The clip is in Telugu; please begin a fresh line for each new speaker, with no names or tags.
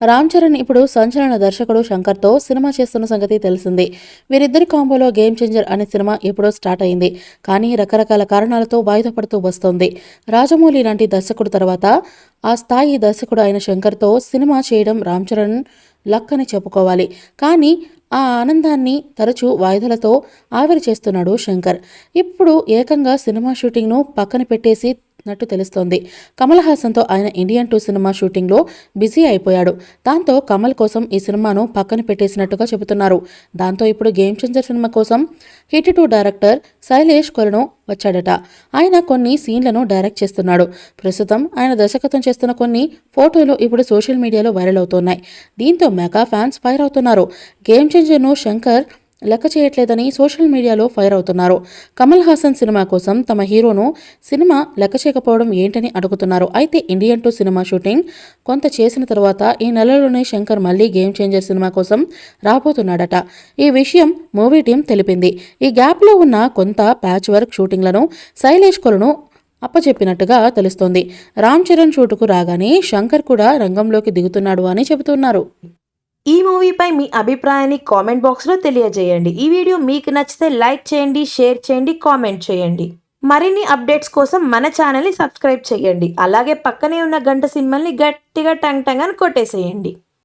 రామ్ చరణ్ ఇప్పుడు సంచలన దర్శకుడు శంకర్తో సినిమా చేస్తున్న సంగతి తెలిసిందే. వీరిద్దరి కాంబోలో గేమ్ చేంజర్ అనే సినిమా ఎప్పుడో స్టార్ట్ అయింది. కానీ రకరకాల కారణాలతో వాయిదా పడుతూ వస్తోంది. రాజమౌళి లాంటి దర్శకుడు తర్వాత ఆ స్థాయి దర్శకుడు అయిన శంకర్తో సినిమా చేయడం రామ్ చరణ్ లక్ అని చెప్పుకోవాలి. కానీ ఆ ఆనందాన్ని తరచూ వాయిదాలతో ఆవిరి చేస్తున్నాడు శంకర్. ఇప్పుడు ఏకంగా సినిమా షూటింగ్ను పక్కన పెట్టేసి నట్టు తెలుస్తోంది. కమల్ హాసన్తో ఆయన ఇండియన్ 2 సినిమా షూటింగ్లో బిజీ అయిపోయాడు. దాంతో కమల్ కోసం ఈ సినిమాను పక్కన పెట్టేసినట్టుగా చెబుతున్నారు. దాంతో ఇప్పుడు గేమ్ చేంజర్ సినిమా కోసం హిట్ 2 డైరెక్టర్ శైలేష్ కొలను వచ్చాడట. ఆయన కొన్ని సీన్లను డైరెక్ట్ చేస్తున్నాడు. ప్రస్తుతం ఆయన దర్శకత్వం చేస్తున్న కొన్ని ఫోటోలు ఇప్పుడు సోషల్ మీడియాలో వైరల్ అవుతున్నాయి. దీంతో మెగా ఫ్యాన్స్ ఫైర్ అవుతున్నారు. గేమ్ చేంజర్ను శంకర్ లెక్క చేయట్లేదని సోషల్ మీడియాలో ఫైర్ అవుతున్నారు. కమల్ హాసన్ సినిమా కోసం తమ హీరోను సినిమా లెక్క చేయకపోవడం ఏంటని అడుగుతున్నారు. అయితే ఇండియన్ 2 సినిమా షూటింగ్ కొంత చేసిన తర్వాత ఈ నెలలోనే శంకర్ మళ్ళీ గేమ్ చేంజర్ సినిమా కోసం రాబోతున్నాడట. ఈ విషయం మూవీ టీం తెలిపింది. ఈ గ్యాప్లో ఉన్న కొంత ప్యాచ్ వర్క్ షూటింగ్లను శైలేష్ కొలను అప్పచెప్పినట్టుగా తెలుస్తోంది. రామ్ చరణ్ షూటుకు రాగానే శంకర్ కూడా రంగంలోకి దిగుతున్నాడు అని చెబుతున్నారు.
ఈ మూవీపై మీ అభిప్రాయాన్ని కామెంట్ బాక్స్లో తెలియజేయండి. ఈ వీడియో మీకు నచ్చితే లైక్ చేయండి, షేర్ చేయండి, కామెంట్ చేయండి. మరిన్ని అప్డేట్స్ కోసం మన ఛానల్ని సబ్స్క్రైబ్ చేయండి. అలాగే పక్కనే ఉన్న గంట సింబల్ని గట్టిగా టంగ్ టంగ్ అని కొట్టేసేయండి.